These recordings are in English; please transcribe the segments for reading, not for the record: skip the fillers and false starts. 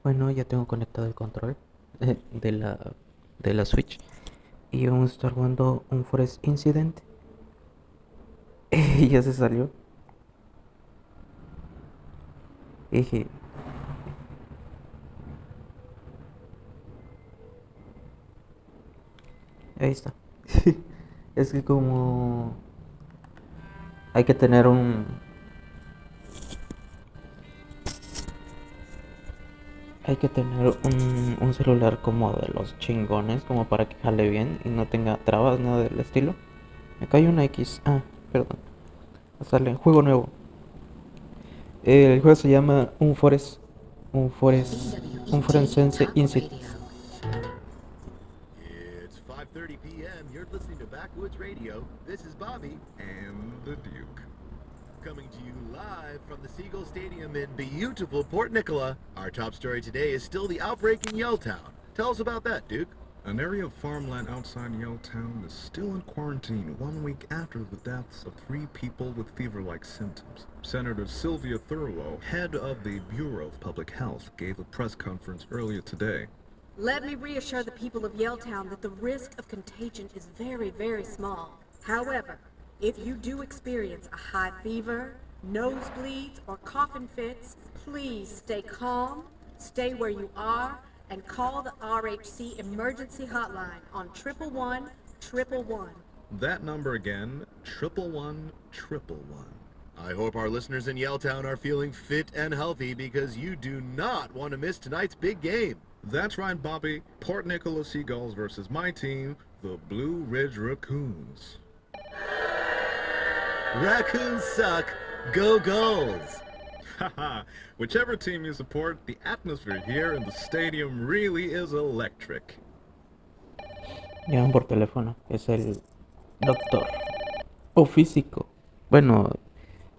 Bueno, ya tengo conectado el control de la Switch y vamos a estar jugando un Forest Incident. Y ya se salió. Y dije, ahí está. Es que como hay que tener un celular como de los chingones, como para que jale bien y no tenga trabas, nada del estilo. Me cae una X. Ah, perdón. Sale juego nuevo. El juego se llama un Forensense Incident. It's 5:30 p.m. You're listening to Backwoods Radio. This is Bobby And the Duke. coming to you live from the Seagull Stadium in beautiful Port Nicola. Our top story today is still the outbreak in Yelltown. Tell us about that, Duke. An area of farmland outside Yelltown is still in quarantine 1 week after the deaths of 3 people with fever-like symptoms. Senator Sylvia Thurlow, head of the Bureau of Public Health, gave a press conference earlier today. Let me reassure the people of Yelltown that the risk of contagion is very, very small. However, if you do experience a high fever, nosebleeds, or coughing fits, please stay calm, stay where you are, and call the RHC emergency hotline on 111-111. That number again, 111-111. I hope our listeners in Yelltown are feeling fit and healthy because you do not want to miss tonight's big game. That's right, Bobby. Port Nicola Seagulls versus my team, the Blue Ridge Raccoons. Raccoons suck. Go Gulls! Haha, whichever team you support, the atmosphere here in the stadium really is electric. Llaman por teléfono. Es el doctor. O físico. Bueno,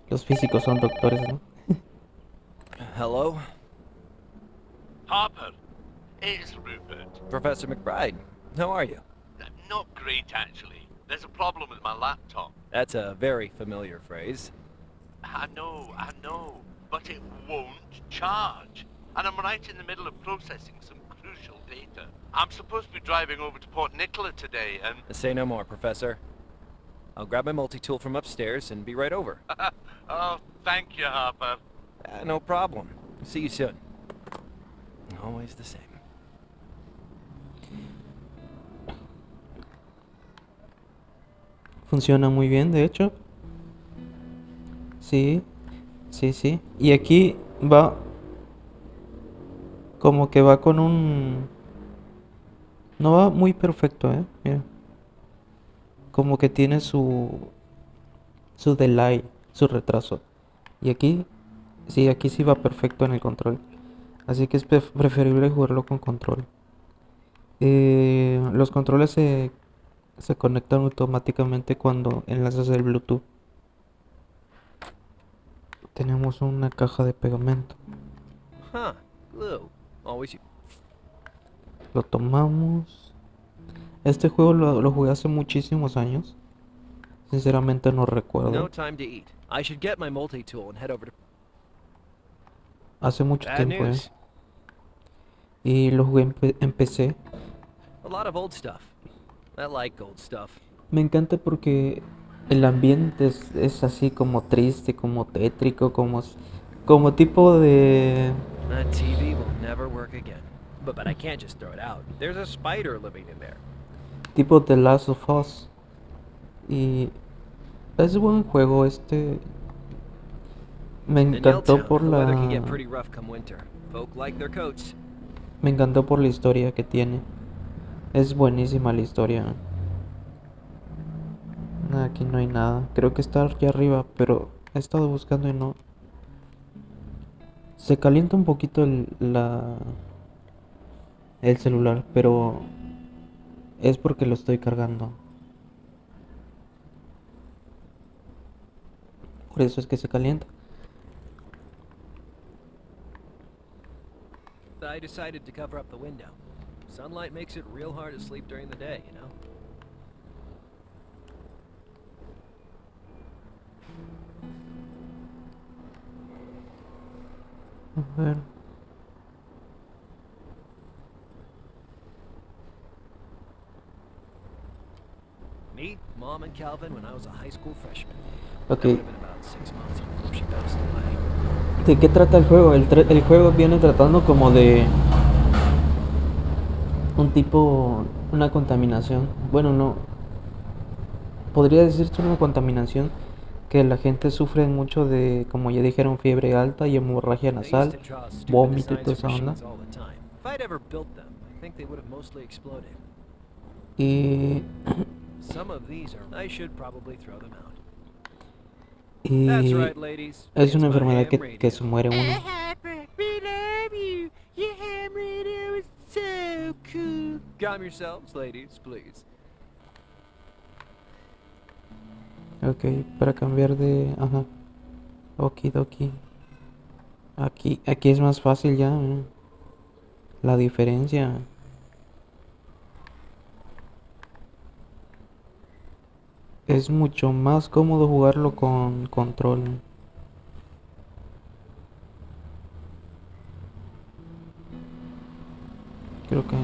los físicos son doctores, ¿no? Hello? Harper, it's Rupert. Professor McBride. How are you? Not great, actually. There's a problem with my laptop. That's a very familiar phrase. I know, but it won't charge. And I'm right in the middle of processing some crucial data. I'm supposed to be driving over to Port Nicola today, and... Say no more, Professor. I'll grab my multi-tool from upstairs and be right over. Oh, thank you, Harper. No problem. See you soon. Always the same. Funciona muy bien, de hecho. Sí, sí. Y aquí va como que va con un... No va muy perfecto, ¿eh? Mira. Como que tiene su delay, su retraso. Y aquí sí va perfecto en el control. Así que es preferible jugarlo con control. Los controles se conectan automáticamente cuando enlazas el Bluetooth. Tenemos una caja de pegamento. Huh. Glue. Always you. Lo tomamos. Este juego lo jugué hace muchísimos años. Sinceramente no No recuerdo. time to eat. I should get my multi-tool and head over to... Hace mucho Bad tiempo, news. Y lo jugué en PC. A lot of old stuff. I like old stuff. Me encanta porque el ambiente es así como triste, como tétrico, como tipo de... That TV will never work again. But I can't just throw it out. There's a spider living in there. Tipo The Last of Us. Y es buen juego Me In encantó Yelltown, por the weather can la... get pretty rough come winter. Folk like their coats. Me encantó por la historia que tiene. Es buenísima la historia. Aquí no hay nada. Creo que está allá arriba, pero he estado buscando y no. Se calienta un poquito el celular, pero es porque lo estoy cargando. Por eso es que se calienta. I decided to cover up the window. Sunlight makes it real hard to sleep during the day, you know? A ver. Mom and Calvin when I was a high school freshman. Ok, That would have been about 6 months before she passed away. ¿de qué trata el juego? El juego viene tratando como de un tipo, una contaminación. Bueno, no, podría decirse una contaminación que la gente sufre mucho de, como ya dijeron, fiebre alta y hemorragia They used nasal, to draw stupid vómito y designs toda of esa onda. machines all the time. If I'd ever built them, I think they would have mostly exploded. Y, Some of these are... I should probably throw them out. That's y right, ladies. es It's una my enfermedad ham que radio. se muere uno. We love you. Your ham radio is so cool. Calm yourselves, ladies, please. Ok, para cambiar de... Ajá. Okidoki. Aquí es más fácil ya. La diferencia. Es mucho más cómodo jugarlo con control. Creo que...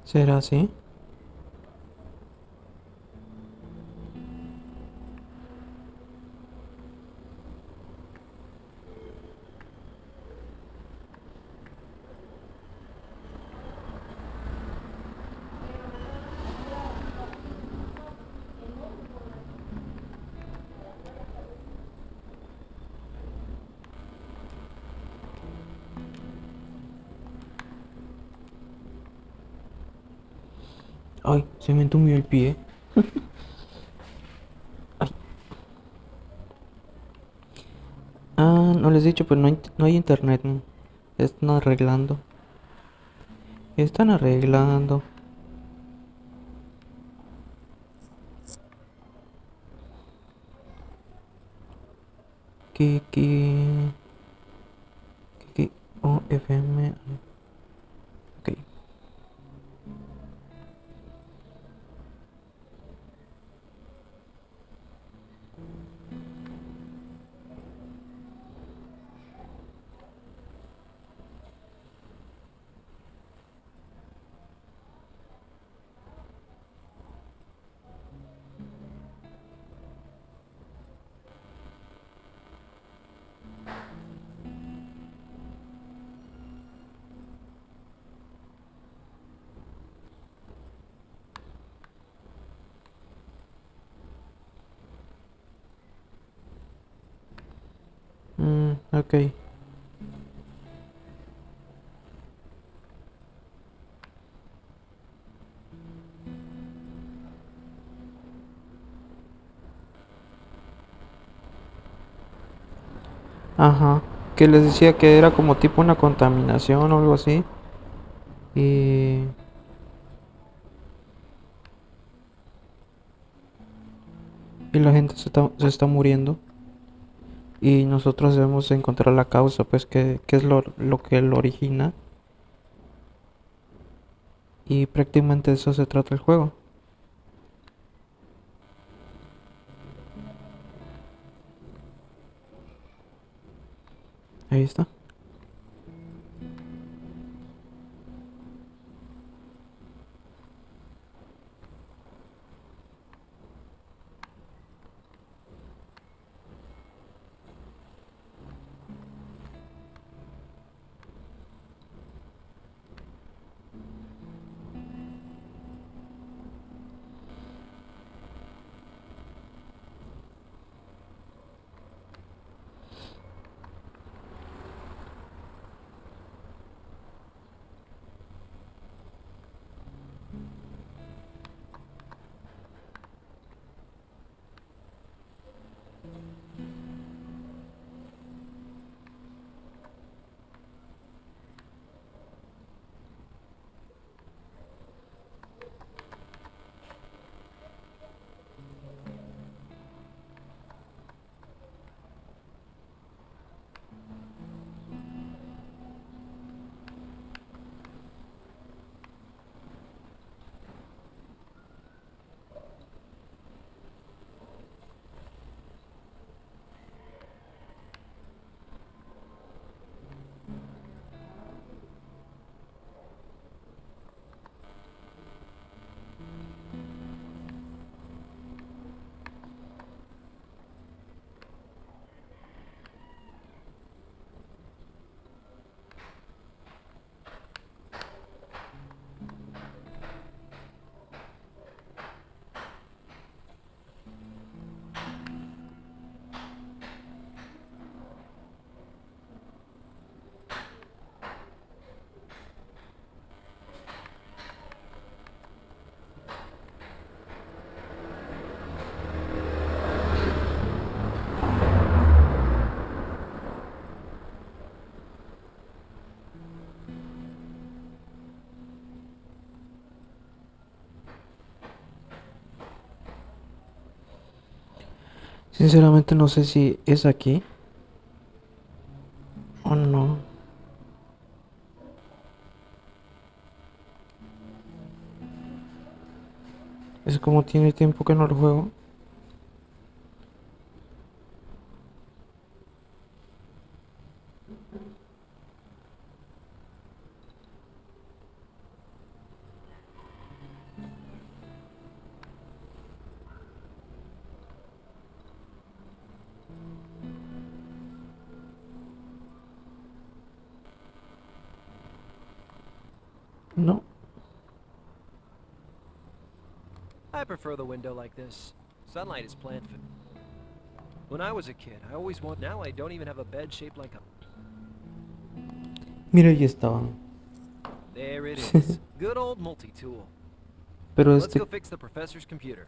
¿Será así? Ay, se me entumió el pie. Ay. Ah, no les he dicho, pero no hay internet. ¿No? Están arreglando. Están arreglando. Que... O, FM... Ok. Ok. Ajá. Que les decía que era como tipo una contaminación o algo así. Y... Y la gente se está muriendo. Y nosotros debemos encontrar la causa, pues, qué es lo que lo origina. Y prácticamente de eso se trata el juego. Ahí está. Sinceramente no sé si es aquí o no. Es como tiene tiempo que no lo juego. No. I prefer the window like this. Sunlight is plant food. When I was a kid, I always want. Now I don't even have a bed shaped like a. Mira, ahí estaban. There it is. Good old multi-tool. Pero Let's este... go fix the professor's computer.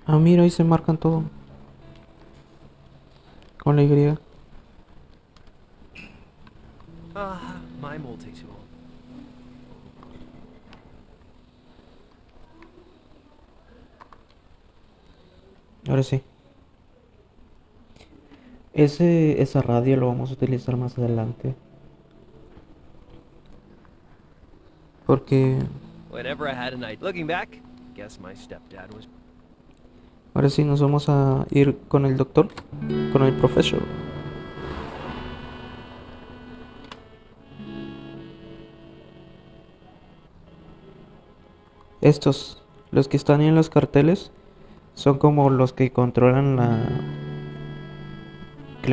Ah, mira, ahí se marcan todo. Con la Y. Ah, my multi-tool. Ahora sí. Esa radio lo vamos a utilizar más adelante. Porque Whenever I had a night. Looking back, guess my stepdad was. ahora sí nos vamos a ir con el doctor, con el profesor. Estos, los que están en los carteles, son como los que controlan la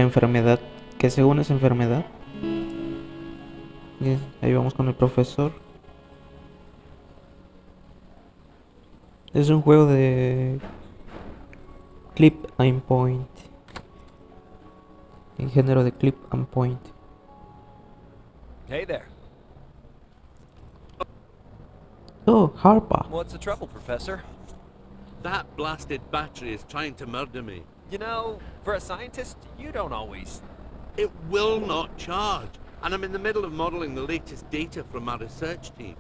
enfermedad, que según es enfermedad. Y ahí vamos con el profesor. Es un juego de clip and point. En género de clip and point. Hey there. Oh, Harpa. What's the trouble, Professor? That blasted battery is trying to murder me. You know, for a scientist, you don't always. It will not charge, and I'm in the middle of modeling the latest data from our research team.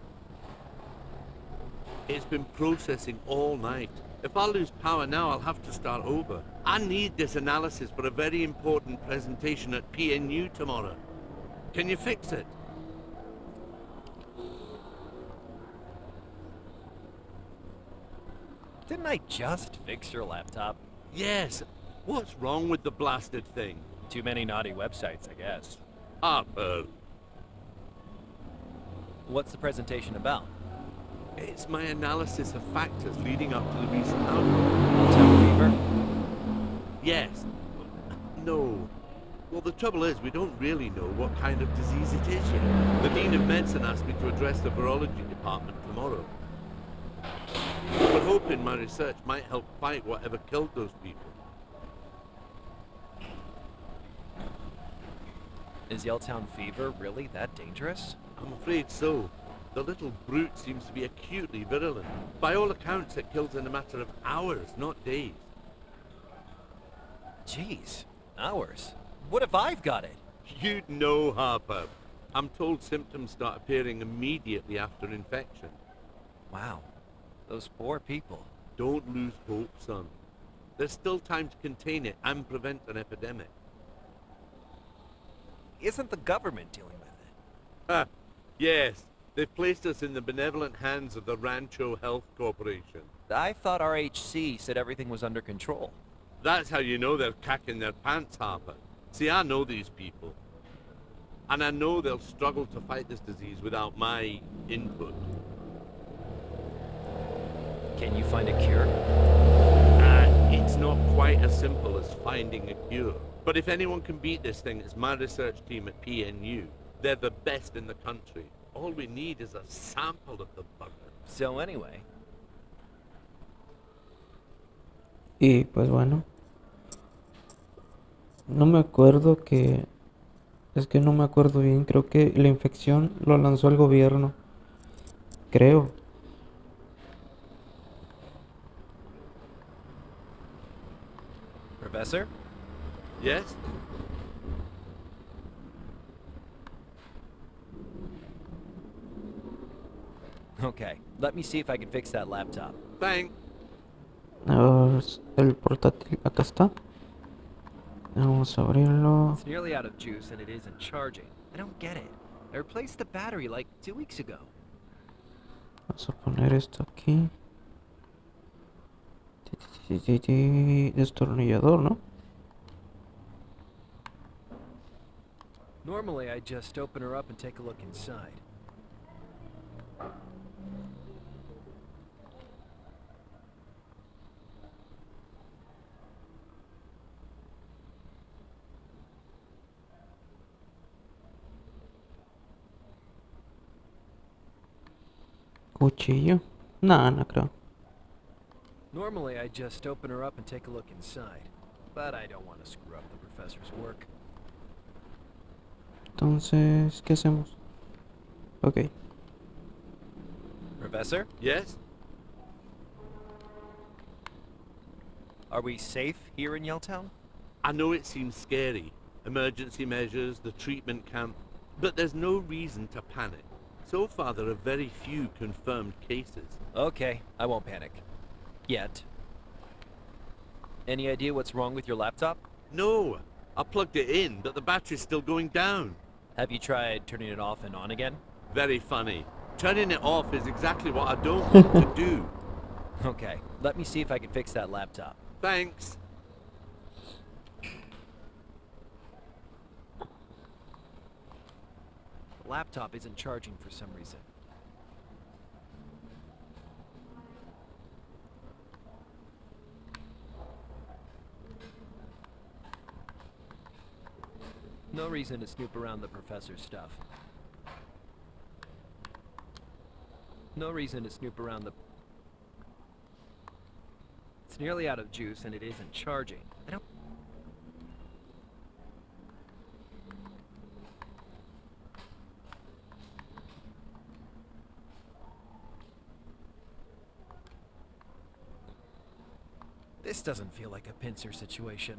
It's been processing all night. If I lose power now, I'll have to start over. I need this analysis for a very important presentation at PNU tomorrow. Can you fix it? Didn't I just fix your laptop? Yes. What's wrong with the blasted thing? Too many naughty websites, I guess. Harper, What's the presentation about? it's my analysis of factors leading up to the recent outbreak. Hotel fever? Yes. No. Well, the trouble is, we don't really know what kind of disease it is yet. The Dean of Medicine asked me to address the virology department tomorrow. We're hoping my research might help fight whatever killed those people. Is Yelltown fever really that dangerous? I'm afraid so. The little brute seems to be acutely virulent. By all accounts, it kills in a matter of hours, not days. Jeez, hours. What if I've got it? You'd know, Harper. I'm told symptoms start appearing immediately after infection. Wow, those poor people. Don't lose hope, son. There's still time to contain it and prevent an epidemic. Isn't the government dealing with it? Ah, yes. They've placed us in the benevolent hands of the Rancho Health Corporation. I thought RHC said everything was under control. That's how you know they're cacking their pants, Harper. See, I know these people. And I know they'll struggle to fight this disease without my input. Can you find a cure? It's not quite as simple as finding a cure. But if anyone can beat this thing, it's my research team at PNU. They're the best in the country. All we need is a sample of the bugger. So anyway, Y pues bueno, no me acuerdo que... Es que no me acuerdo bien, creo que la infección lo lanzó el gobierno. Creo. Professor? Yes? Okay, let me see if I can fix that laptop. Thanks. El portátil, acá está. Vamos a abrirlo. It's nearly out of juice and it isn't charging. I don't get it. I replaced the battery like 2 weeks ago. Vamos a poner esto aquí. Destornillador, ¿no? Normally I just open her up and take a look inside. Cuchillo. No, no creo. Normally I just open her up and take a look inside. But I don't want to screw up the professor's work. Entonces, ¿qué hacemos? Ok. Professor? Yes? Are we safe here in Yelltown? I know it seems scary. Emergency measures, the treatment camp. But there's no reason to panic. So far, there are very few confirmed cases. Okay, I won't panic. Yet. Any idea what's wrong with your laptop? No, I plugged it in, but the battery's still going down. Have you tried turning it off and on again? Very funny. Turning it off is exactly what I don't want to do. Okay, let me see if I can fix that laptop. Thanks. The laptop isn't charging for some reason. No reason to snoop around the professor's stuff. No reason to snoop around the... It's nearly out of juice and it isn't charging. I don't... This doesn't feel like a pincer situation.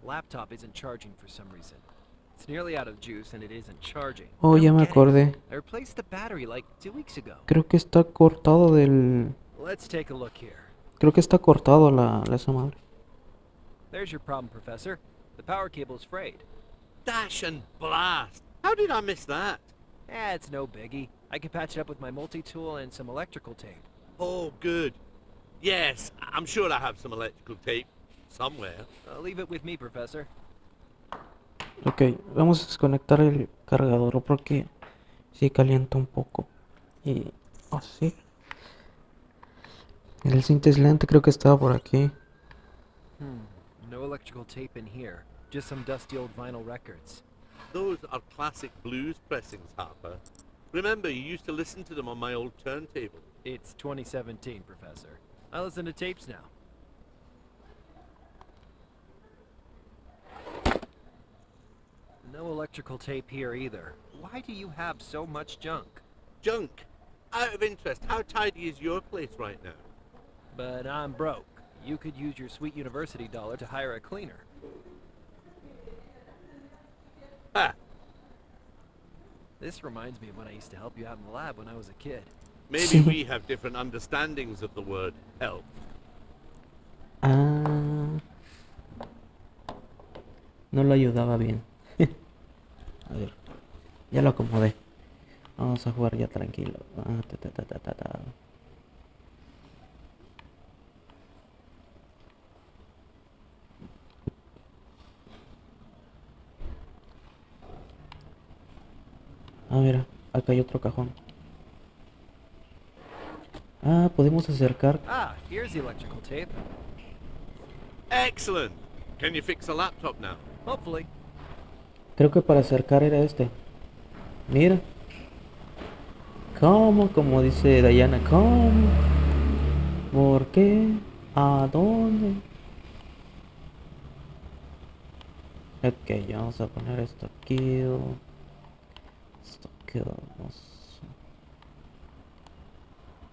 The laptop isn't charging for some reason. It's nearly out of juice and it isn't charging. Oh, I ya don't me get it. acordé. I replaced the battery like 2 weeks ago. Creo que está cortado del... Let's take a look here. Creo que está cortado esa madre. There's your problem, Professor. The power cable's frayed. Dash and blast. How did I miss that? It's no biggie. I can patch it up with my multi-tool and some electrical tape. Oh, good. Yes, I'm sure I have some electrical tape somewhere. Leave it with me, Professor. Ok, vamos a desconectar el cargador porque sí calienta un poco. Y así. El cinta aislante creo que estaba por aquí. No electrical tape in here. Just some dusty old vinyl records. Those are classic blues pressings, Harper. Remember, you used to listen to them on my old turntable. It's 2017, Professor. I listen to tapes now. No electrical tape here either. Why do you have so much junk? Junk. Out of interest, how tidy is your place right now? But I'm broke. You could use your sweet university dollar to hire a cleaner. Ah, This reminds me of when I used to help you out in the lab when I was a kid. maybe we have different understandings of the word help. Ah, no lo ayudaba bien. A ver, ya lo acomodé. Vamos a jugar ya tranquilo. Ah, ta, ta, ta, ta, ta, ta. Ah, mira, acá hay otro cajón. Ah, podemos acercar. Ah, here's the electrical tape. Excellent! Can you fix a laptop now? Hopefully. Creo que para acercar era este. Mira. ¿Cómo? Como dice Diana, ¿cómo? ¿Por qué? ¿A dónde? Ok, ya vamos a poner esto aquí. Esto aquí. Vamos.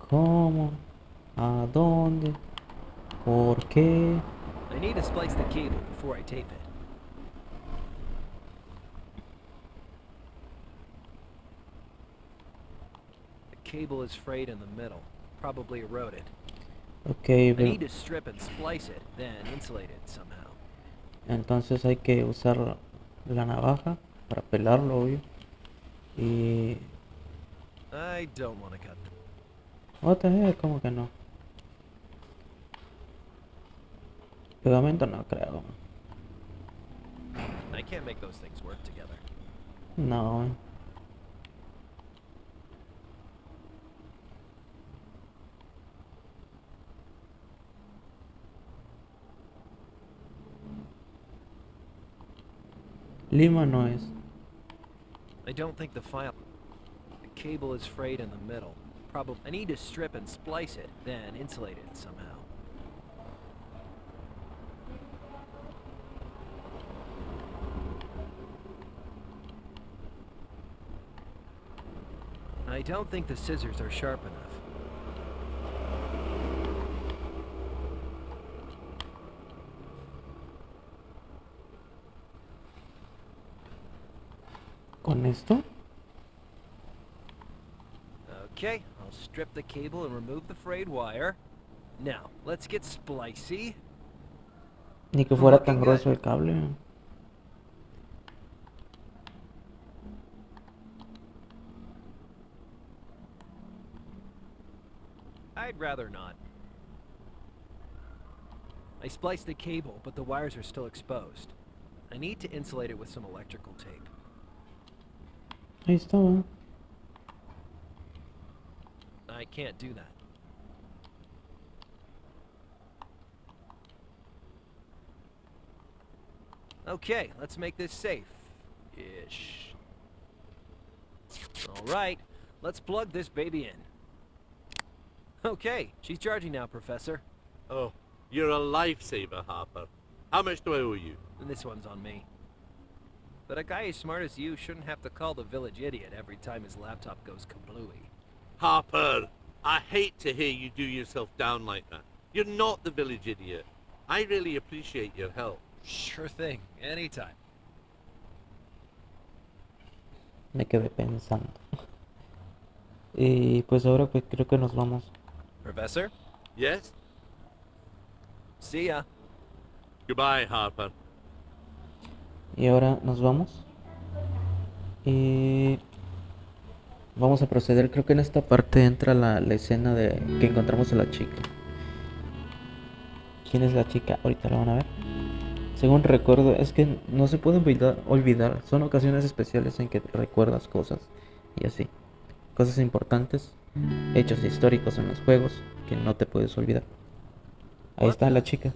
¿Cómo? ¿A dónde? ¿Por qué? I need to splice the cable before I tape it. The cable is frayed in the middle, probably eroded. Ok, I need to strip and splice it, then insulate it somehow. entonces hay que usar la navaja para pelarlo, obvio. Y... I don't want to cut them. What the heck, ¿cómo que no? Pegamento no creo. I can't make those things work together. No. Lima no es. I don't think the file... The cable is frayed in the middle. Probably... I need to strip and splice it, then insulate it somehow. I don't think the scissors are sharp enough. ¿Con esto? Okay, I'll strip the cable and remove the frayed wire. Now, let's get splicey. Ni que fuera tan Looking grueso good. el cable. I'd rather not. I spliced the cable, but the wires are still exposed. I need to insulate it with some electrical tape. Ahí estaba. I can't do that. Okay, let's make this safe-ish. All right, let's plug this baby in. Okay, she's charging now, Professor. Oh, you're a lifesaver, Harper. How much do I owe you? This one's on me. But a guy as smart as you shouldn't have to call the village idiot every time his laptop goes kablooey. Harper, I hate to hear you do yourself down like that. You're not the village idiot. I really appreciate your help. Sure thing, anytime. Me quedé pensando. Y pues ahora pues creo que nos vamos. Professor? Yes? See ya. Goodbye, Harper. Y ahora nos vamos. Y vamos a proceder. Creo que en esta parte entra la escena de que encontramos a la chica. quién es la chica. Ahorita la van a ver. Según recuerdo, es que no se puede olvidar. Son ocasiones especiales en que recuerdas cosas y así. Cosas importantes, hechos históricos en los juegos que no te puedes olvidar. Ahí What está the? la chica.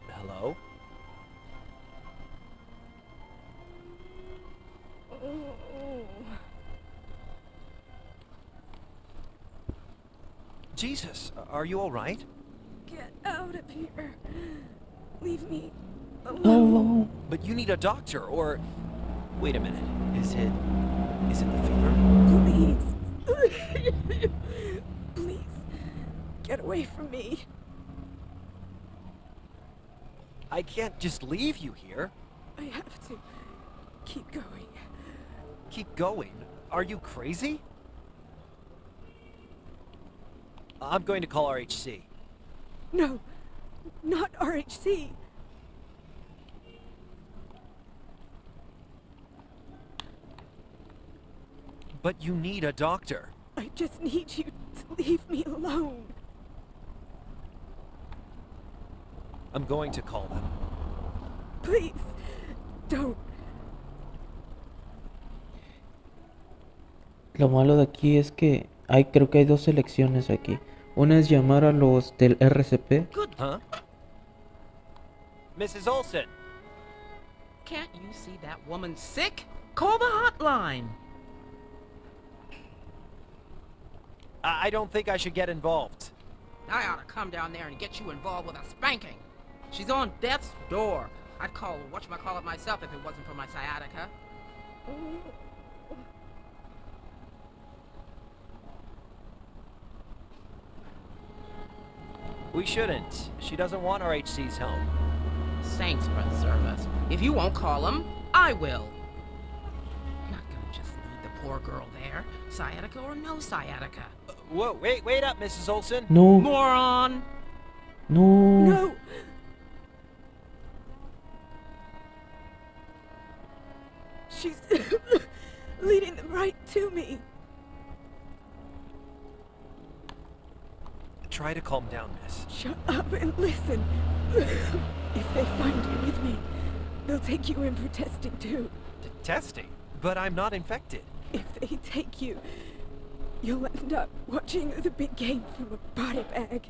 Hello? Jesus, are you all right? Get out of here. Leave me alone. Hello. But you need a doctor, or... Wait a minute. Is it the fever? Please. Please. Get away from me. I can't just leave you here. I have to. Keep going. Keep going. Are you crazy? I'm going to call RHC. No. Not RHC. But you need a doctor. I just need you to leave me alone. I'm going to call them. Please. Don't. Lo malo de aquí es que creo que hay dos selecciones aquí. Una es llamar a los del RCP. Huh? Mrs. Olson! Can't you see that woman's sick? Call the hotline. I don't think I should get involved. I ought to come down there and get you involved with a spanking. She's on death's door. I'd call whatchamacallit myself if it wasn't for my sciatica. We shouldn't. She doesn't want RHC's help. Saints preserve us. If you won't call him, I will. I'm not gonna just leave the poor girl there. Sciatica or no sciatica. Whoa, wait up, Mrs. Olson. No, Moron! no. No. She's leading them right to me. Try to calm down, miss. Shut up and listen. If they find you with me, they'll take you in for testing too. Testing? But I'm not infected. If they take you, you'll end up watching the big game from a body bag.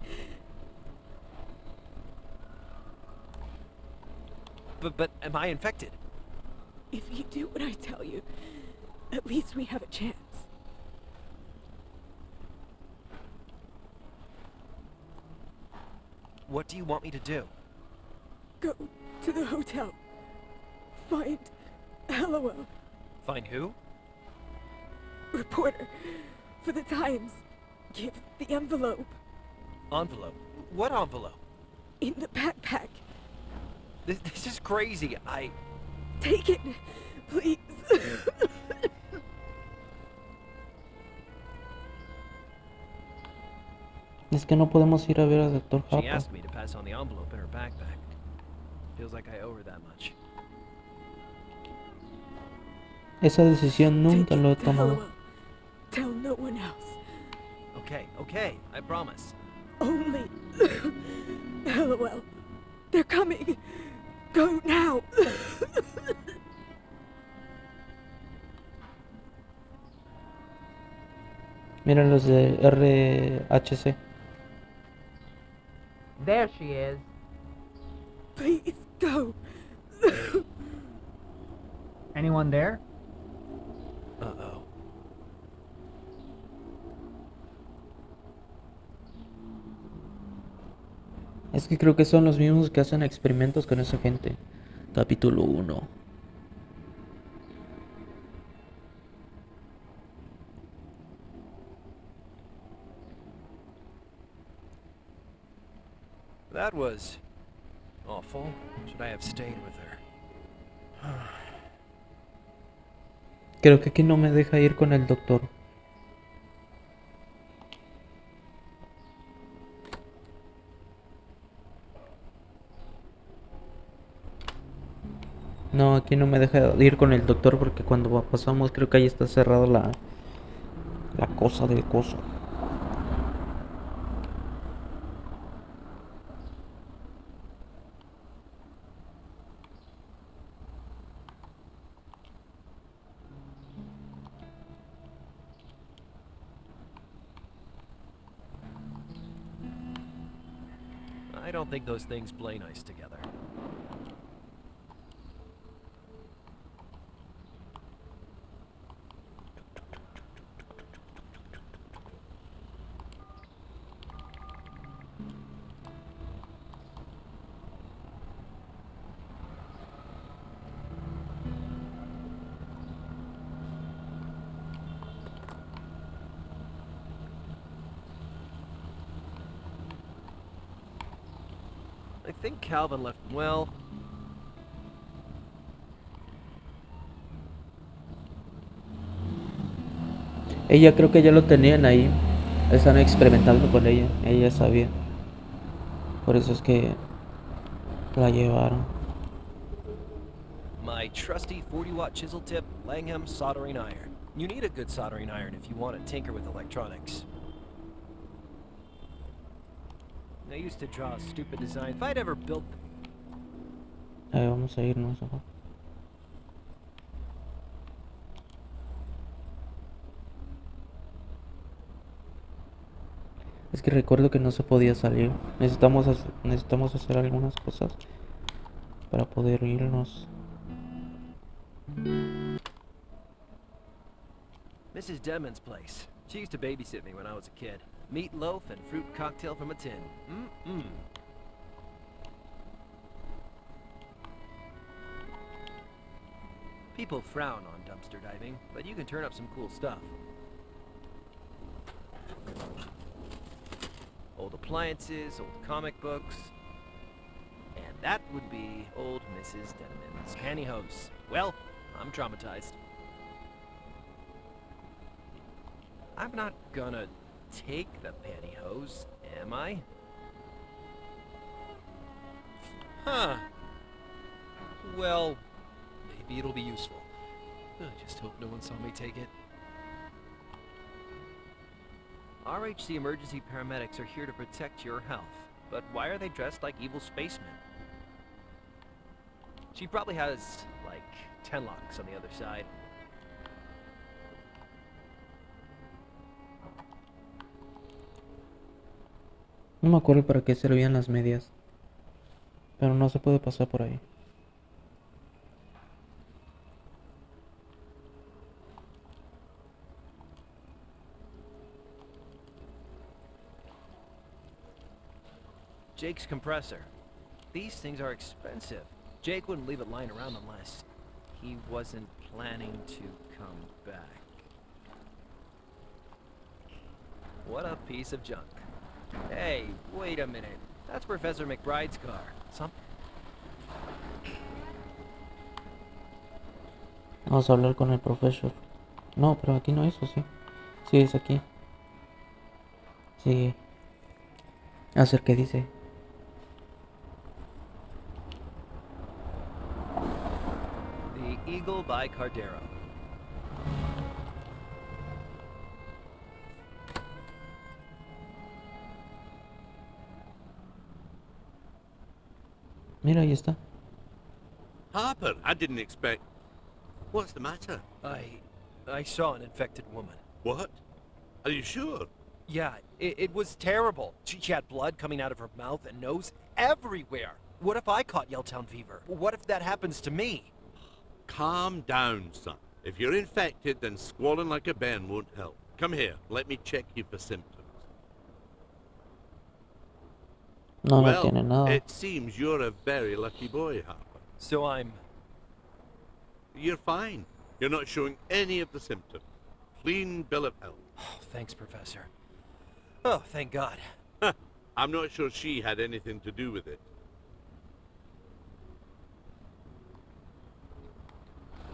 But am I infected? If you do what I tell you, at least we have a chance. What do you want me to do? Go to the hotel. Find Hallowell, Find who? reporter for the Times. Give the envelope Envelope. What envelope? in the backpack. This is crazy. Take it, please. Es que no podemos ir a ver al Dr. She Japa. asked me to pass on the envelope in her backpack. Feels like I owe her that much. Esa decisión nunca Take lo he it to tomado. Hallowell. Tell no one else. Okay, I promise. Only Hallowell. They're coming. Go now. Mira los de RHC. There she is. Please go. Anyone there? Uh-oh. Es que creo que son los mismos que hacen experimentos con esa gente. Capítulo 1. That was awful. Should I have stayed with her? Creo que aquí no me deja ir con el doctor. No, aquí no me deja ir con el doctor porque cuando pasamos creo que ahí está cerrada la cosa del coso. I don't think those things play nice together. I think Calvin left. Well, Ella creo que ya lo tenían ahí. Están experimentando con ella. Ella sabía. Por eso es que la llevaron. my trusty 40-watt chisel tip Langham soldering iron. You need a good soldering iron if you want to tinker with electronics. I used to draw a stupid design. If I'd ever built them. Ahí vamos a irnos. Ajá. Es que recuerdo que no se podía salir. Necesitamos hacer algunas cosas para poder irnos. Mrs. Denman's place. She used to babysit me when I was a kid. Meatloaf and fruit cocktail from a tin. Mm-mm. People frown on dumpster diving, but you can turn up some cool stuff. Old appliances, old comic books. And that would be old Mrs. Denman's pantyhose. Well, I'm traumatized. I'm not gonna take the pantyhose, am I? Huh. Well, maybe it'll be useful. I just hope no one saw me take it. RHC emergency paramedics are here to protect your health. But why are they dressed like evil spacemen? She probably has, like, 10 locks on the other side. No me acuerdo para qué servían las medias. Pero no se puede pasar por ahí. Jake's compressor. These things are expensive. Jake wouldn't leave it lying around unless he wasn't planning to come back. What a piece of junk. Hey, wait a minute. That's Professor McBride's car. Vamos a hablar con el profesor. No, pero aquí no es, ¿o sí? Sí, es aquí. Sí. A ver qué dice. The Eagle by Cardero. Mira, ahí está. Harper, I didn't expect... What's the matter? I saw an infected woman. What? Are you sure? Yeah, it was terrible. She had blood coming out of her mouth and nose everywhere. What if I caught Yelltown fever? What if that happens to me? Calm down, son. If you're infected, then squalling like a Ben won't help. Come here, let me check you for symptoms. No, no Well, tiene nada. it seems you're a very lucky boy, Harper. So I'm... You're fine. You're not showing any of the symptoms. Clean bill of health. Oh, thanks, Professor. Oh, thank God. I'm not sure she had anything to do with it.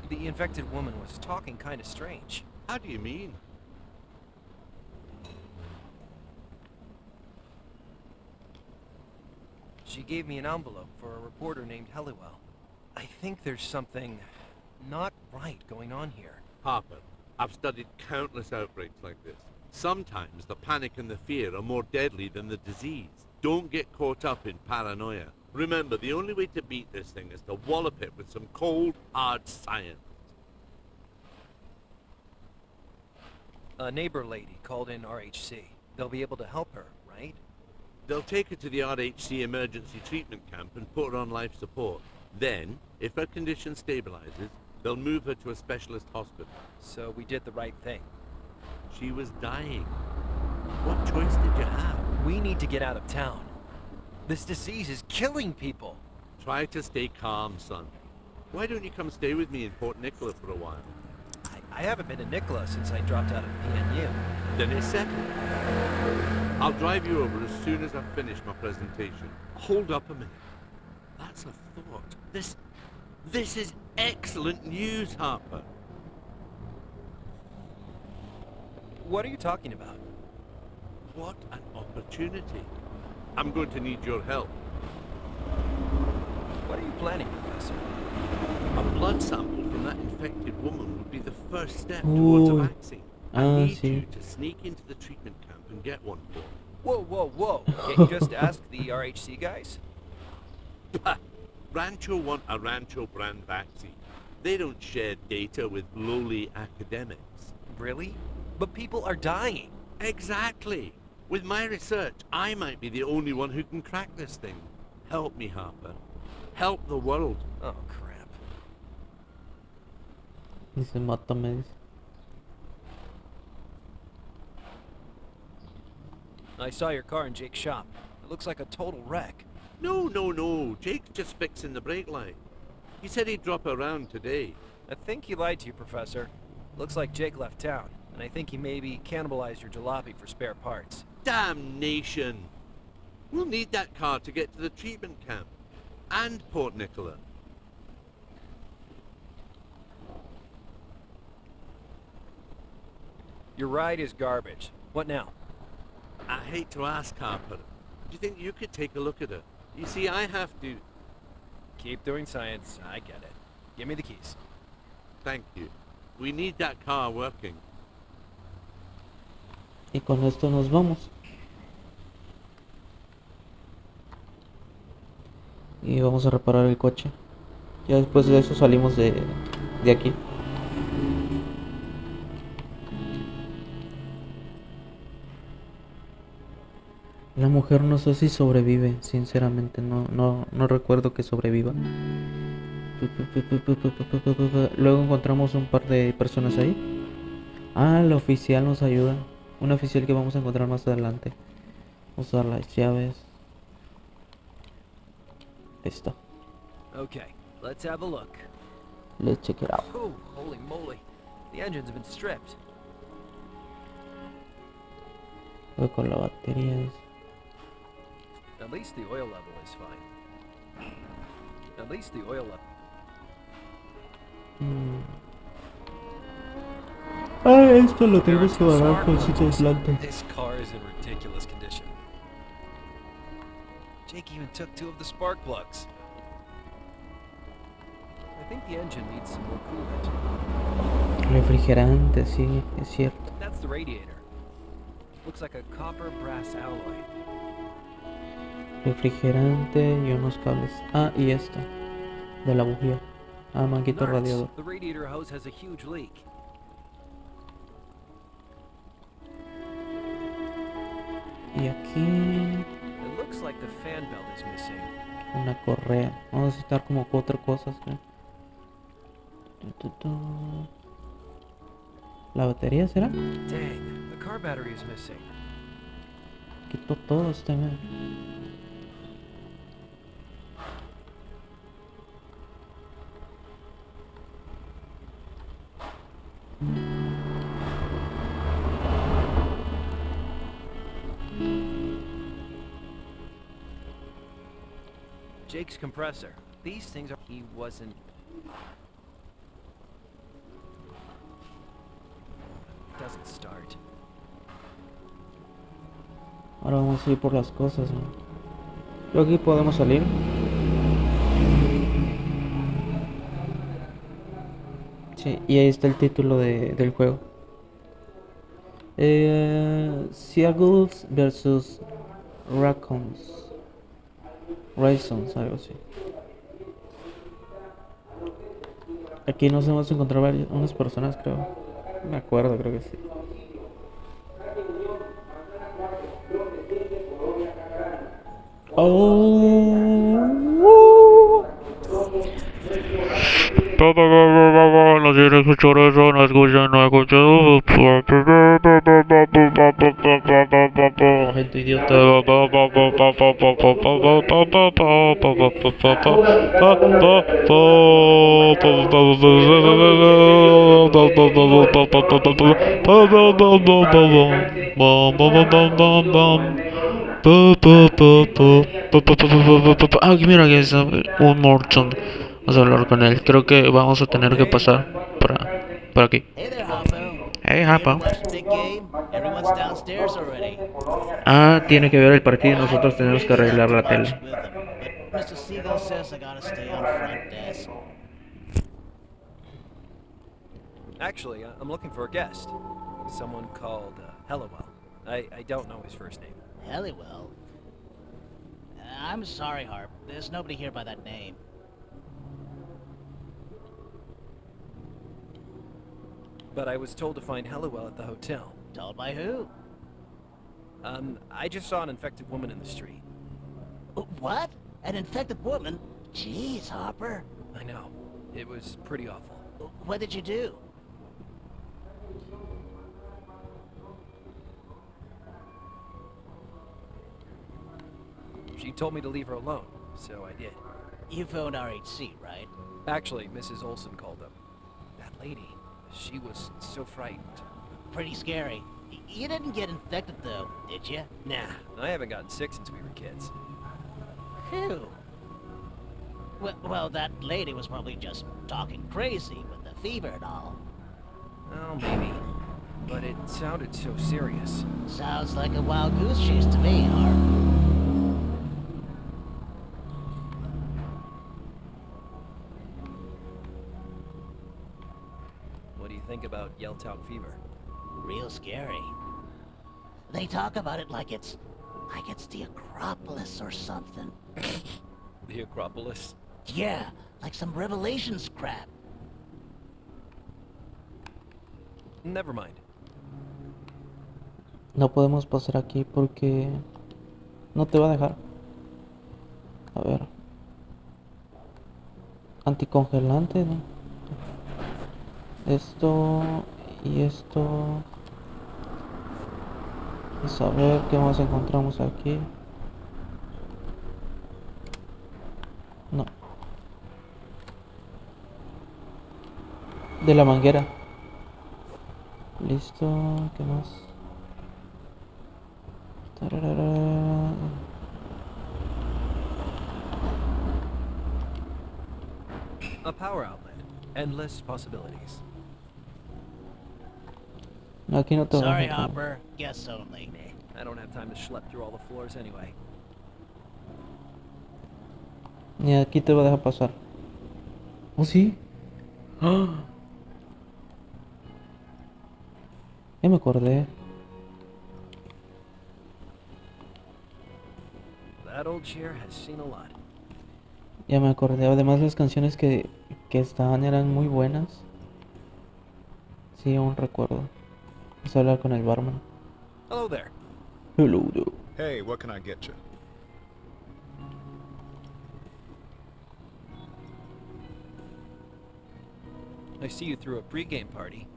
The infected woman was talking kind of strange. How do you mean? She gave me an envelope for a reporter named Helliwell. I think there's something not right going on here. Harper, I've studied countless outbreaks like this. Sometimes the panic and the fear are more deadly than the disease. Don't get caught up in paranoia. Remember, the only way to beat this thing is to wallop it with some cold, hard science. A neighbor lady called in RHC. They'll be able to help her, right? They'll take her to the RHC emergency treatment camp and put her on life support. Then, if her condition stabilizes, they'll move her to a specialist hospital. So we did the right thing. She was dying. What choice did you have? We need to get out of town. This disease is killing people. Try to stay calm, son. Why don't you come stay with me in Port Nicola for a while? I haven't been to Nicola since I dropped out of PNU. Then it's settled. I'll drive you over as soon as I've finished my presentation. Hold up a minute. That's a thought. This is excellent news, Harper. What are you talking about? What an opportunity. I'm going to need your help. What are you planning, Professor? A blood sample from that infected woman would be the first step towards a Ooh. vaccine. I Ah, need sí. you to sneak into the treatment camp and get one for me. Whoa, whoa, whoa. Can't you just ask the RHC guys? Rancho want a Rancho brand vaccine. They don't share data with lowly academics. Really? But people are dying. Exactly. With my research, I might be the only one who can crack this thing. Help me, Harper. Help the world. Oh, crap. Dice, mátame, dice. I saw your car in Jake's shop. It looks like a total wreck. No. Jake's just fixing the brake light. He said he'd drop around today. I think he lied to you, Professor. Looks like Jake left town, and I think he maybe cannibalized your jalopy for spare parts. Damnation! We'll need that car to get to the treatment camp. And Port Nicola. Your ride is garbage. What now? I hate to ask, Harper. Do you think you could take a look at her? You see, I have to... Keep doing science. I get it. Give me the keys. Thank you. We need that car working. Y con esto nos vamos. Y vamos a reparar el coche. Ya después de eso salimos de aquí. La mujer no sé si sobrevive, sinceramente, no recuerdo que sobreviva. Luego encontramos un par de personas ahí. Ah, la oficial nos ayuda. Una oficial que vamos a encontrar más adelante. Vamos a dar las llaves. Listo. Okay, let's have a look. Let's check it out. Oh, holy moly. The engines have been stripped. Voy con la batería. At least the oil level is fine. At least the oil level. Ah, esto lo tenemos que guardar con sitios blancos. This car is in ridiculous condition. Jake even took 2 of the spark plugs. I think the engine needs some more coolant. Refrigerante, sí, es cierto. That's the radiator. Looks like a copper brass alloy. Refrigerante y unos cables. Ah, y esto. De la bujía. Ah, manguito Nuts. radiador. The radiator hose has a huge leak. Y aquí It looks like the fan belt is missing. una correa. Vamos a necesitar como 4 cosas, creo. ¿La batería será? Dang, the car battery is missing. Quito todo este men. Jake's compressor. These things are... He wasn't... Doesn't start. Ahora vamos a ir por las cosas, ¿no? Creo que aquí podemos salir. sí. Y ahí está el título del juego. Seagulls versus Raccoons. Raisons, algo así. Aquí nos hemos encontrado unas personas, creo. No me acuerdo, creo que sí. Oh. No quiero escuchar eso, no escucho, no escucho. Gente idiota. Ah, mira que es un Morton. Vamos a hablar con él. Creo que vamos a tener que pasar por aquí. Hey there, Hoppo. Hey, You here to Hapa. watch the big game? Everyone's downstairs already. Ah, tiene que ver el partido y I'd nosotros tenemos que really like arreglar to la watch tele. with them, but Mr. Siegel says I gotta stay on front desk. Actually, I'm looking for a guest. Someone called Hellowell. I don't know his first name. Helliwell. I'm sorry, Harp. There's nobody here by that name. But I was told to find Hellowell at the hotel. Told by who? I just saw an infected woman in the street. What? An infected woman? Jeez, Hopper. I know. It was pretty awful. What did you do? She told me to leave her alone, so I did. You phoned RHC, right? Actually, Mrs. Olson called them. That lady, she was so frightened. Pretty scary. You didn't get infected, though, did you? Nah, I haven't gotten sick since we were kids. Phew. Well, that lady was probably just talking crazy with the fever and all. Oh, maybe. But it sounded so serious. Sounds like a wild goose chase to me, Harp. What do you think about Yelltown fever? Real scary. They talk about it like it's the Acropolis or something. The Acropolis? Yeah, like some Revelations crap. Never mind. No podemos pasar aquí porque no te va a dejar. A ver. Anticongelante, ¿no? Esto y esto. Y saber qué más encontramos aquí. No. De la manguera. Listo. ¿Qué más? Tararara. A power outlet. Endless possibilities. No, aquí no te va a Sorry, dejar. Hopper. Guess only. I don't have time to schlep through all the floors anyway. Ni aquí te va a dejar pasar. ¿Oh, sí? ¡Ah! Ya me acordé. That old chair has seen a lot. Ya me acordé. Además las canciones que estaban eran muy buenas. Sí, aún recuerdo. Vamos a hablar con el barman. Hello there. Hello, there. Hey, what can I get you? I see you threw a pre-game party.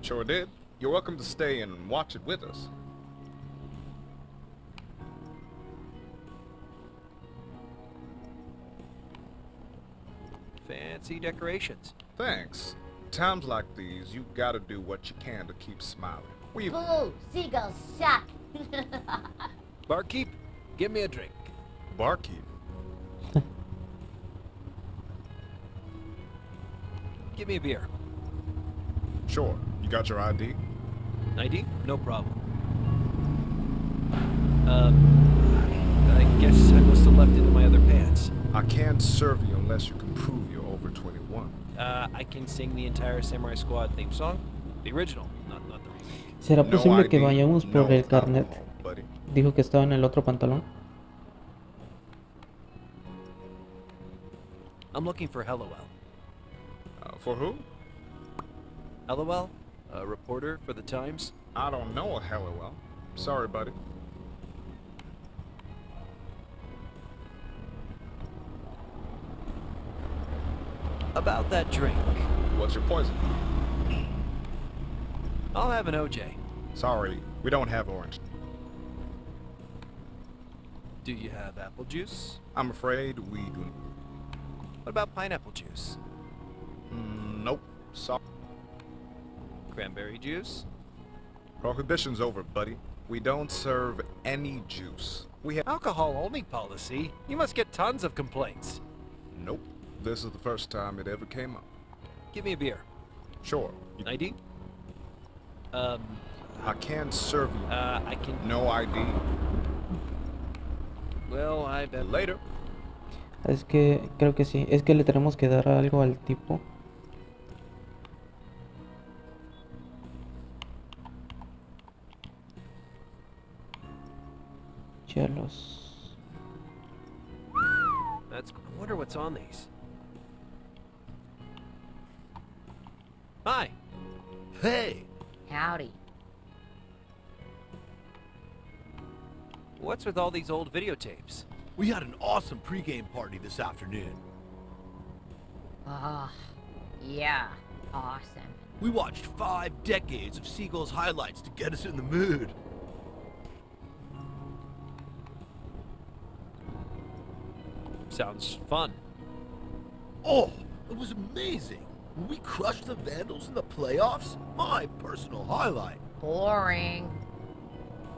Sure did. You're welcome to stay and watch it with us. Fancy decorations. Thanks. Times like these, you gotta do what you can to keep smiling. We've... Boo! Seagulls suck! Barkeep, give me a drink. Barkeep. Give me a beer. Sure. You got your ID? ID? No problem. I guess I must have left it in my other pants. I can't serve you unless you can prove you're over 21. I can sing the entire Samurai Squad theme song. The original, not the remake. ¿Será No posible que ID, vayamos por no el carnet? alcohol, buddy. Dijo que estaba en el otro pantalón. I'm looking for Hellowell. For who? Hellowell? A reporter for the Times? I don't know a Hellowell. Sorry, buddy. About that drink. What's your poison? I'll have an OJ. Sorry, we don't have orange. Do you have apple juice? I'm afraid we do. What about pineapple juice? Nope. Sorry. Cranberry juice? Prohibition's over, buddy. We don't serve any juice. We have... Alcohol-only policy? You must get tons of complaints. Nope. This is the first time it ever came up. Give me a beer. Sure. ID? I can serve you. I can... No ID. Well, I bet... Later. Es que creo que sí. Es que le tenemos que dar algo al tipo. Chelos. That's... I wonder what's on these. Hi. Hey! Howdy. What's with all these old videotapes? We had an awesome pregame party this afternoon. Ah, yeah, awesome. We watched 5 decades of Seagull's highlights to get us in the mood. Sounds fun. Oh, it was amazing. When we crushed the Vandals in the playoffs, my personal highlight. Boring.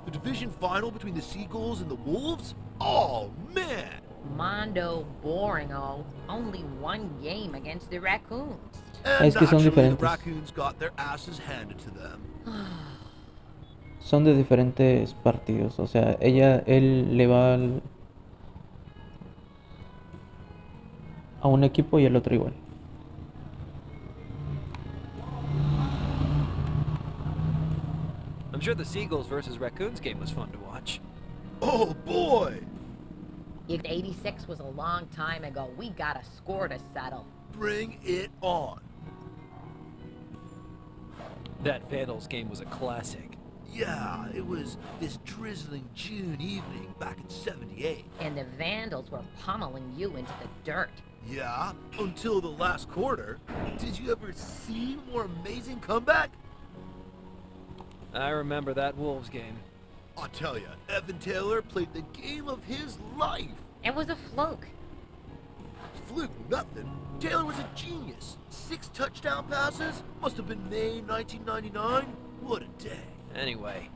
The division final between the Seagulls and the Wolves? Oh, man! Mondo boring-o. Only one game against the Raccoons. And Es que son naturally, the diferentes. Raccoons got their asses handed to them. Son de diferentes partidos. O sea, él le va a un equipo y el otro igual. I'm sure the Seagulls versus Raccoons game was fun to watch. Oh, boy! If 86 was a long time ago, we got a score to settle. Bring it on. That Vandals game was a classic. Yeah, it was this drizzling June evening back in '78. And the Vandals were pummeling you into the dirt. Yeah, until the last quarter. Did you ever see more amazing comeback? I remember that Wolves game. I'll tell ya, Evan Taylor played the game of his life. It was a fluke. Fluke nothing. Taylor was a genius. 6 touchdown passes. Must have been May 1999. What a day. Anyway.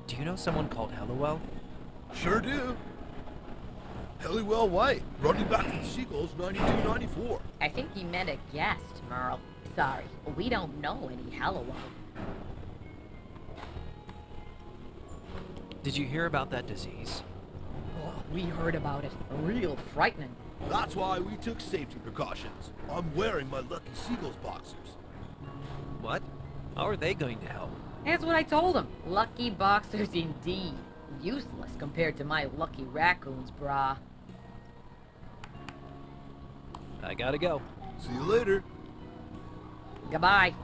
Do you know someone called Hellowell? Sure do. Helliwell White, running back for the Seagulls, 92-94. I think he meant a guest, Merle. Sorry, we don't know any Hallowell. Did you hear about that disease? Oh, we heard about it. Real frightening. That's why we took safety precautions. I'm wearing my Lucky Seagulls boxers. What? How are they going to help? That's what I told him. Lucky boxers indeed. Useless compared to my lucky raccoons, brah. I gotta go. See you later. Goodbye.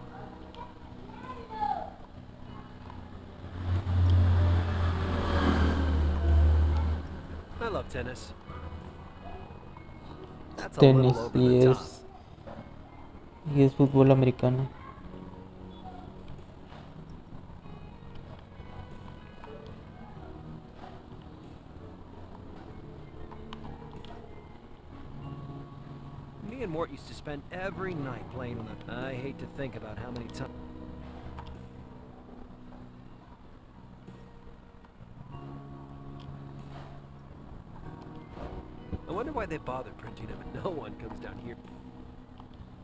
I love tennis. That's a Tenis little over y the top. es fútbol americano. Me and Mort used to spend every night playing on that. I hate to think about how many times. I wonder why they bother printing them and no one comes down here.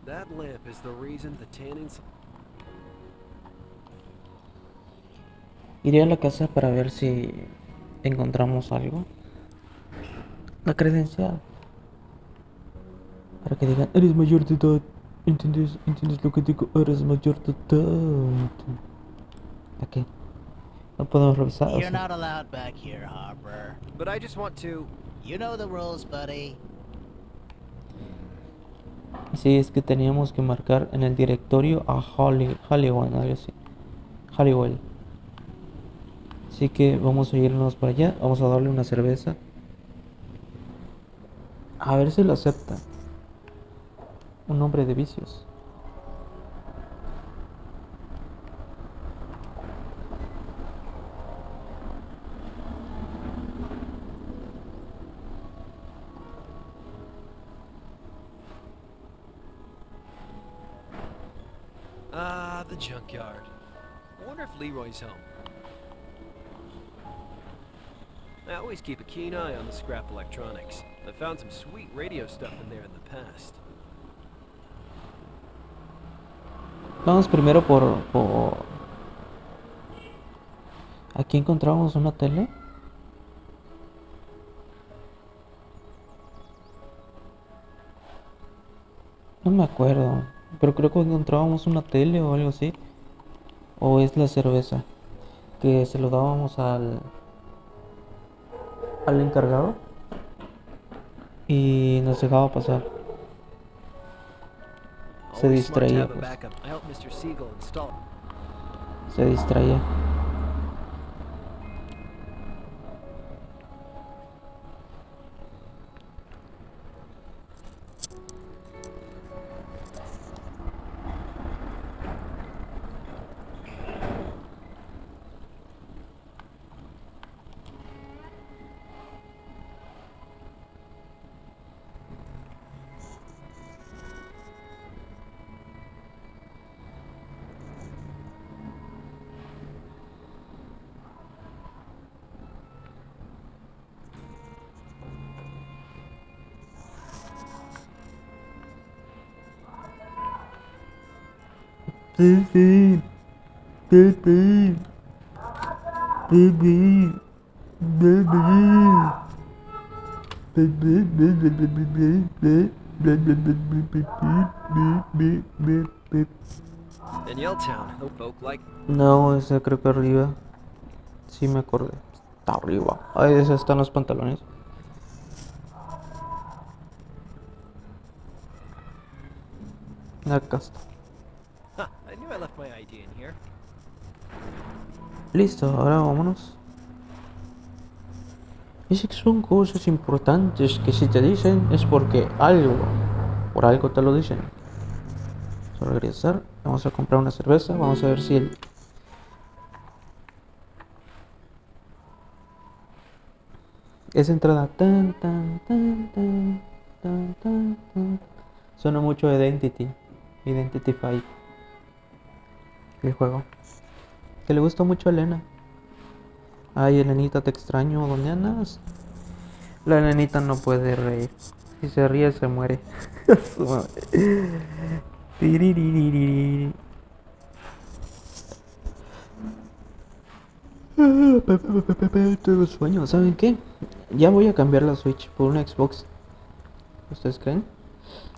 That lamp is the reason the tanning's... Iré a la casa para ver si encontramos algo. La credencial. Para que digan, eres mayor de edad. ¿Entiendes? ¿Entiendes lo que digo? Eres mayor de edad. Aquí. No podemos revisar. O You're sea. not allowed back here, Harper. But I just want to... You know the rules, buddy. Sí, es que teníamos que marcar en el directorio a Hollywood, algo así. Hollywood. Así que vamos a irnos para allá. Vamos a darle una cerveza. A ver si lo acepta. Un hombre de vicios. Ah, the junkyard. I wonder if Leroy's home. I always keep a keen eye on the scrap electronics. I found some sweet radio stuff in there in the past. Vamos primero por... Aquí encontramos una tele. No me acuerdo. Pero creo que encontrábamos una tele o algo así. O es la cerveza. Que se lo dábamos al encargado. Y nos dejaba pasar. Se Always smart to distraía, have a pues. backup. I helped Mr. Siegel install. Se distraía. Baby, baby, baby, baby. In Yelltown, folk like... No, ese creo que arriba. Sí me acordé. Está arriba. Ahí esos están los pantalones. Acá está. Huh, I knew I left my ID in here. Listo, ahora vámonos. Es que son cosas importantes que si te dicen es porque algo, por algo te lo dicen. Vamos a regresar, vamos a comprar una cerveza, vamos a ver si el... Esa entrada tan tan tan tan tan tan tan. Suena mucho a Identity 5, el juego. Que le gusta mucho a Elena. Ay, Elenita, te extraño, ¿dónde andas? La Elenita no puede reír. Si se ríe, se muere. Su madre. Tiriririri. Tengo sueño, ¿saben qué? Ya voy a cambiar la Switch por una Xbox. ¿Ustedes creen?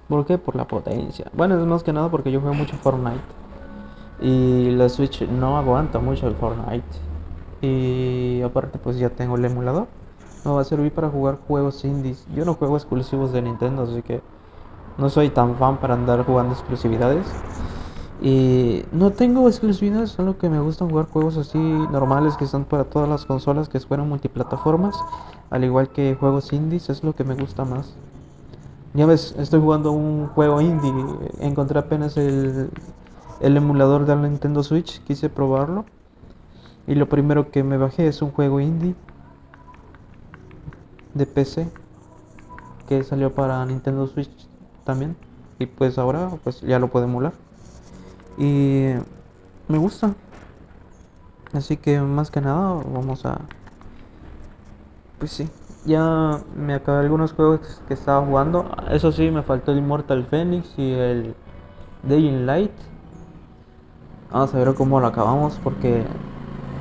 ¿Por qué? Por la potencia. Bueno, es más que nada porque yo juego mucho Fortnite. Y la Switch no aguanta mucho el Fortnite. Y aparte pues ya tengo el emulador. Me va a servir para jugar juegos indies. Yo no juego exclusivos de Nintendo, así que no soy tan fan para andar jugando exclusividades. Y no tengo exclusividades, solo que me gustan jugar juegos así normales que están para todas las consolas, que fueran multiplataformas. Al igual que juegos indies, es lo que me gusta más. Ya ves, estoy jugando un juego indie. Encontré apenas el emulador de la Nintendo Switch, quise probarlo. Y lo primero que me bajé es un juego indie de PC que salió para Nintendo Switch también. Y pues ahora pues ya lo puedo emular. Y me gusta. Así que más que nada vamos a... Pues sí, ya me acabé algunos juegos que estaba jugando. Eso sí, me faltó el Immortal Phoenix y el Dying Light. Vamos a ver cómo lo acabamos porque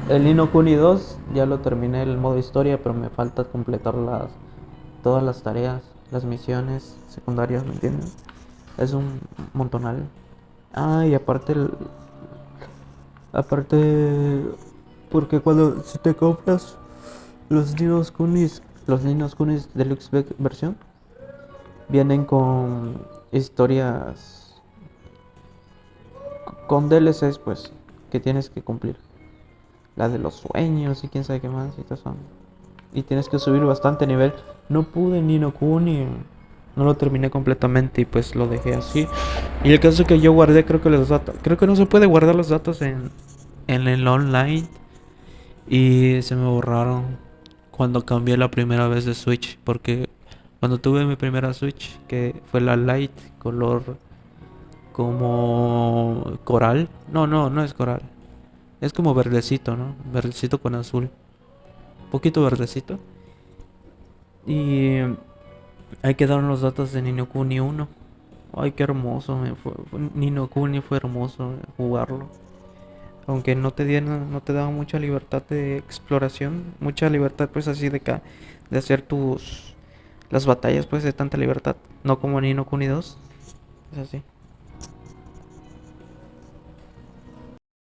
El Ni no Kuni 2 ya lo terminé el modo historia, pero me falta completar todas las tareas, las misiones secundarias, ¿me entiendes? Es un montonal. Ah, y aparte, porque cuando si te compras los Ninos Kunis Deluxe versión, vienen con historias, con DLCs, pues, que tienes que cumplir. La de los sueños y quién sabe qué más y todo eso. Y tienes que subir bastante nivel. No pude ni no Kuni. No lo terminé completamente y pues lo dejé así. Y el caso es que yo guardé, creo que los datos. Creo que no se puede guardar los datos en el online. Y se me borraron cuando cambié la primera vez de Switch. Porque cuando tuve mi primera Switch, que fue la Lite, color como coral. No, no, no es coral. Es como verdecito, ¿no? Verdecito con azul. Poquito verdecito. Y ahí quedaron los datos de Ni no Kuni 1. Ay, qué hermoso. Ni no Kuni fue hermoso jugarlo. Aunque no te daba mucha libertad de exploración. Mucha libertad pues así de hacer las batallas pues de tanta libertad. No como Ni no Kuni 2. Es así.